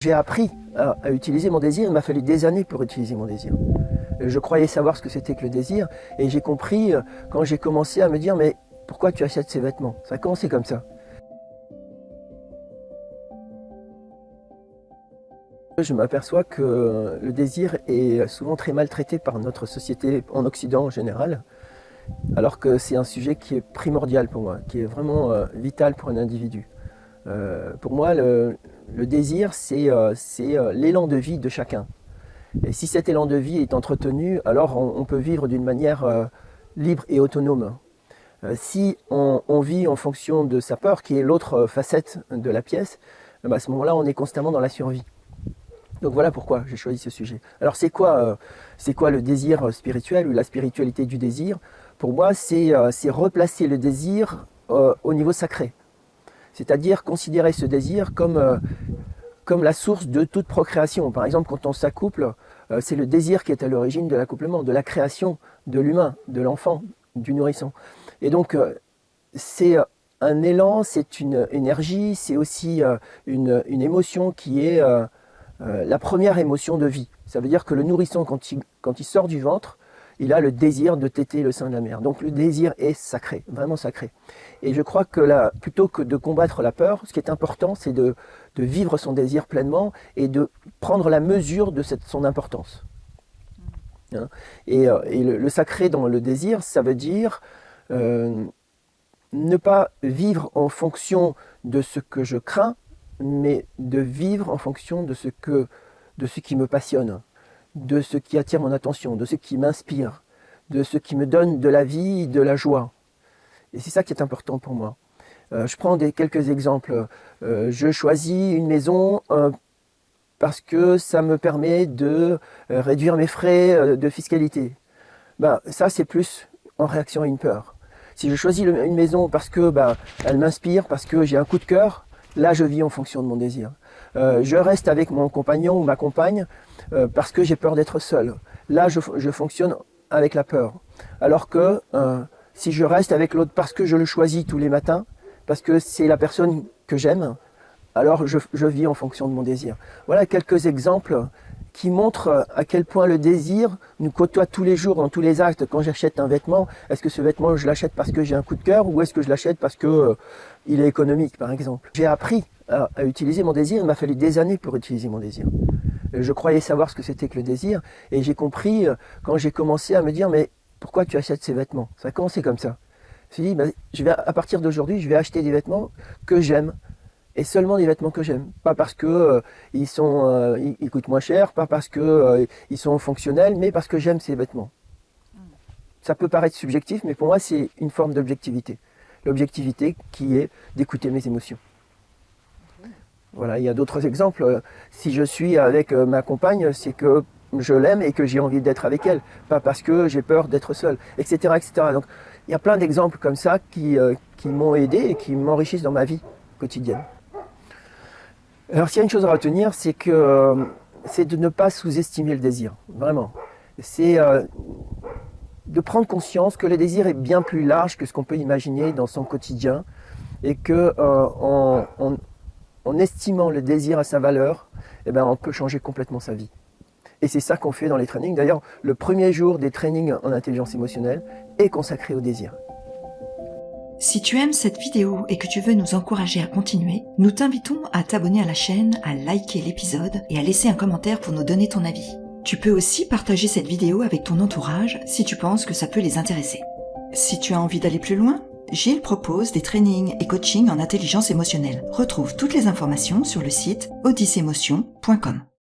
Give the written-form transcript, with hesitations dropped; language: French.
J'ai appris à utiliser mon désir, il m'a fallu des années pour utiliser mon désir. Je croyais savoir ce que c'était que le désir, et j'ai compris quand j'ai commencé à me dire « mais pourquoi tu achètes ces vêtements ?» Ça a commencé comme ça. Je m'aperçois que le désir est souvent très maltraité par notre société en Occident en général, alors que c'est un sujet qui est primordial pour moi, qui est vraiment vital pour un individu. Pour moi, le désir, c'est l'élan de vie de chacun. Et si cet élan de vie est entretenu, alors on peut vivre d'une manière libre et autonome. Si on vit en fonction de sa peur, qui est l'autre facette de la pièce, à ce moment-là, on est constamment dans la survie. Donc voilà pourquoi j'ai choisi ce sujet. Alors c'est quoi le désir spirituel ou la spiritualité du désir? Pour moi, c'est replacer le désir au niveau sacré. C'est-à-dire considérer ce désir comme la source de toute procréation. Par exemple, quand on s'accouple, c'est le désir qui est à l'origine de l'accouplement, de la création de l'humain, de l'enfant, du nourrisson. Et donc, c'est un élan, c'est une énergie, c'est aussi une émotion qui est la première émotion de vie. Ça veut dire que le nourrisson, quand il sort du ventre, il a le désir de téter le sein de la mère. Donc le désir est sacré, vraiment sacré. Et je crois que là, plutôt que de combattre la peur, ce qui est important, c'est de vivre son désir pleinement et de prendre la mesure de son importance. Hein? Et le sacré dans le désir, ça veut dire ne pas vivre en fonction de ce que je crains, mais de vivre en fonction de ce qui me passionne, de ce qui attire mon attention, de ce qui m'inspire, de ce qui me donne de la vie, de la joie. Et c'est ça qui est important pour moi. Je prends quelques exemples. Je choisis une maison parce que ça me permet de réduire mes frais de fiscalité. Ça, c'est plus en réaction à une peur. Si je choisis une maison parce que elle m'inspire, parce que j'ai un coup de cœur, là, je vis en fonction de mon désir. Je reste avec mon compagnon ou ma compagne parce que j'ai peur d'être seul. Là, je fonctionne avec la peur. Alors que si je reste avec l'autre parce que je le choisis tous les matins, parce que c'est la personne que j'aime, alors je vis en fonction de mon désir. Voilà quelques exemples qui montrent à quel point le désir nous côtoie tous les jours, dans tous les actes. Quand j'achète un vêtement, est-ce que ce vêtement, je l'achète parce que j'ai un coup de cœur ou est-ce que je l'achète parce que il est économique, par exemple? J'ai appris à utiliser mon désir, il m'a fallu des années pour utiliser mon désir. Je croyais savoir ce que c'était que le désir, et j'ai compris quand j'ai commencé à me dire « mais pourquoi tu achètes ces vêtements ?» Ça a commencé comme ça. Je me suis dit, à partir d'aujourd'hui, je vais acheter des vêtements que j'aime, et seulement des vêtements que j'aime. Pas parce que ils coûtent moins cher, pas parce que ils sont fonctionnels, mais parce que j'aime ces vêtements. Ça peut paraître subjectif, mais pour moi, c'est une forme d'objectivité. L'objectivité qui est d'écouter mes émotions. Voilà, il y a d'autres exemples. Si je suis avec ma compagne, c'est que je l'aime et que j'ai envie d'être avec elle, pas parce que j'ai peur d'être seul, etc., etc. Donc, il y a plein d'exemples comme ça qui m'ont aidé et qui m'enrichissent dans ma vie quotidienne. Alors, s'il y a une chose à retenir, c'est de ne pas sous-estimer le désir, vraiment. C'est de prendre conscience que le désir est bien plus large que ce qu'on peut imaginer dans son quotidien et que en estimant le désir à sa valeur, on peut changer complètement sa vie. Et c'est ça qu'on fait dans les trainings. D'ailleurs, le premier jour des trainings en intelligence émotionnelle est consacré au désir. Si tu aimes cette vidéo et que tu veux nous encourager à continuer, nous t'invitons à t'abonner à la chaîne, à liker l'épisode et à laisser un commentaire pour nous donner ton avis. Tu peux aussi partager cette vidéo avec ton entourage si tu penses que ça peut les intéresser. Si tu as envie d'aller plus loin, Gilles propose des trainings et coachings en intelligence émotionnelle. Retrouve toutes les informations sur le site odysseemotion.com.